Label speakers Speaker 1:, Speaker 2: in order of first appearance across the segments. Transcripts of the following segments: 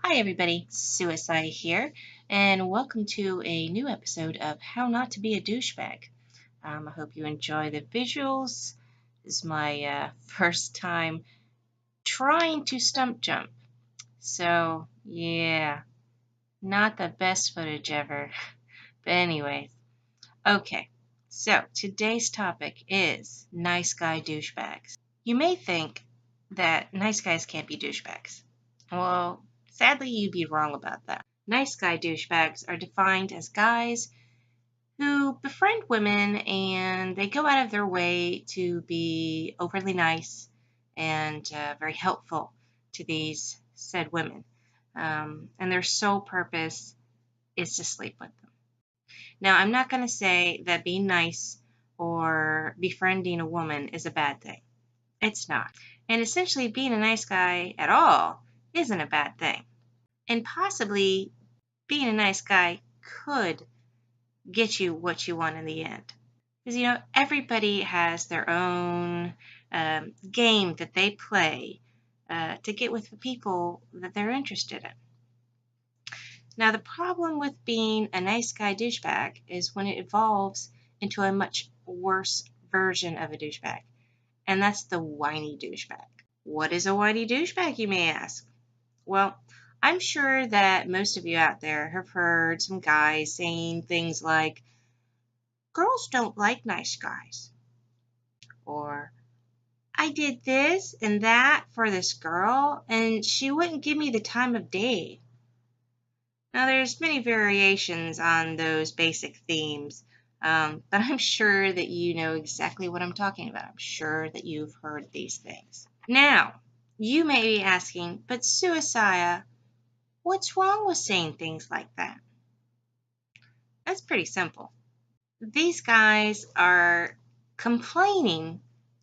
Speaker 1: Hi everybody, Suicide here, and welcome to a new episode of How Not to Be a Douchebag. I hope you enjoy the visuals. This is my first time trying to stump jump, so yeah, not the best footage ever. But anyways, okay, so today's topic is nice guy douchebags. You may think that nice guys can't be douchebags. Well, sadly, you'd be wrong about that. Nice guy douchebags are defined as guys who befriend women and they go out of their way to be overly nice and very helpful to these said women. And their sole purpose is to sleep with them. Now, I'm not going to say that being nice or befriending a woman is a bad thing. It's not. And essentially, being a nice guy at all isn't a bad thing. And possibly being a nice guy could get you what you want in the end. Because, everybody has their own game that they play to get with the people that they're interested in. Now, the problem with being a nice guy douchebag is when it evolves into a much worse version of a douchebag. And that's the whiny douchebag. What is a whiny douchebag, you may ask? Well, I'm sure that most of you out there have heard some guys saying things like, girls don't like nice guys. Or, I did this and that for this girl and she wouldn't give me the time of day. Now, there's many variations on those basic themes, but I'm sure that you know exactly what I'm talking about. I'm sure that you've heard these things. Now, you may be asking, but Suicide, what's wrong with saying things like that? That's pretty simple. These guys are complaining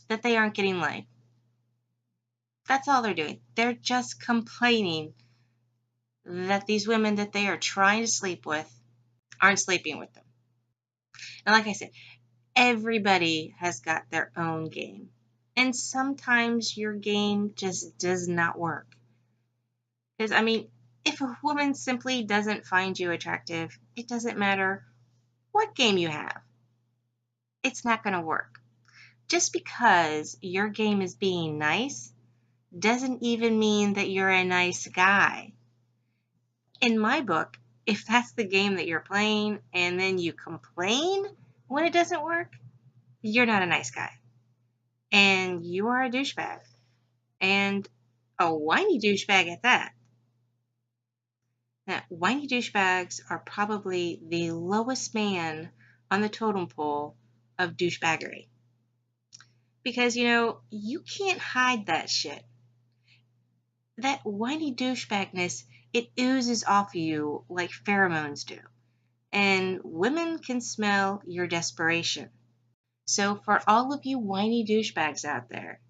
Speaker 1: that they aren't getting laid. That's all they're doing. They're just complaining that these women that they are trying to sleep with aren't sleeping with them. And like I said, everybody has got their own game. And sometimes your game just does not work. Because, if a woman simply doesn't find you attractive, it doesn't matter what game you have. It's not going to work. Just because your game is being nice doesn't even mean that you're a nice guy. In my book, if that's the game that you're playing and then you complain when it doesn't work, you're not a nice guy. And you are a douchebag. And a whiny douchebag at that. Now, whiny douchebags are probably the lowest man on the totem pole of douchebaggery. Because, you can't hide that shit. That whiny douchebagness, it oozes off you like pheromones do. And women can smell your desperation. So for all of you whiny douchebags out there,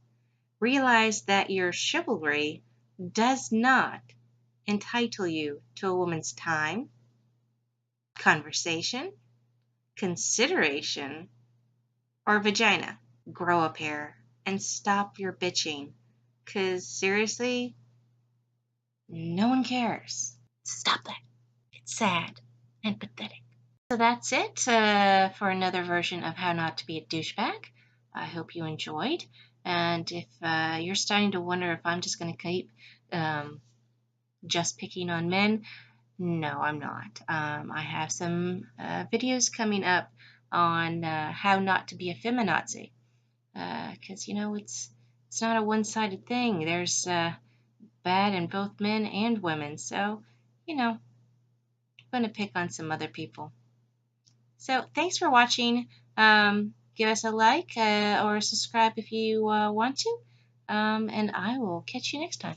Speaker 1: realize that your chivalry does not entitle you to a woman's time, conversation, consideration, or vagina. Grow a pair and stop your bitching. 'Cause seriously, no one cares. Stop that. It's sad and pathetic. So that's it for another version of How Not to Be a Douchebag. I hope you enjoyed. And if you're starting to wonder if I'm just going to keep just picking on men, no, I'm not. I have some videos coming up on how not to be a feminazi. Because, it's not a one-sided thing. There's bad in both men and women. So, I'm going to pick on some other people. So thanks for watching. Give us a like or subscribe if you want to. And I will catch you next time.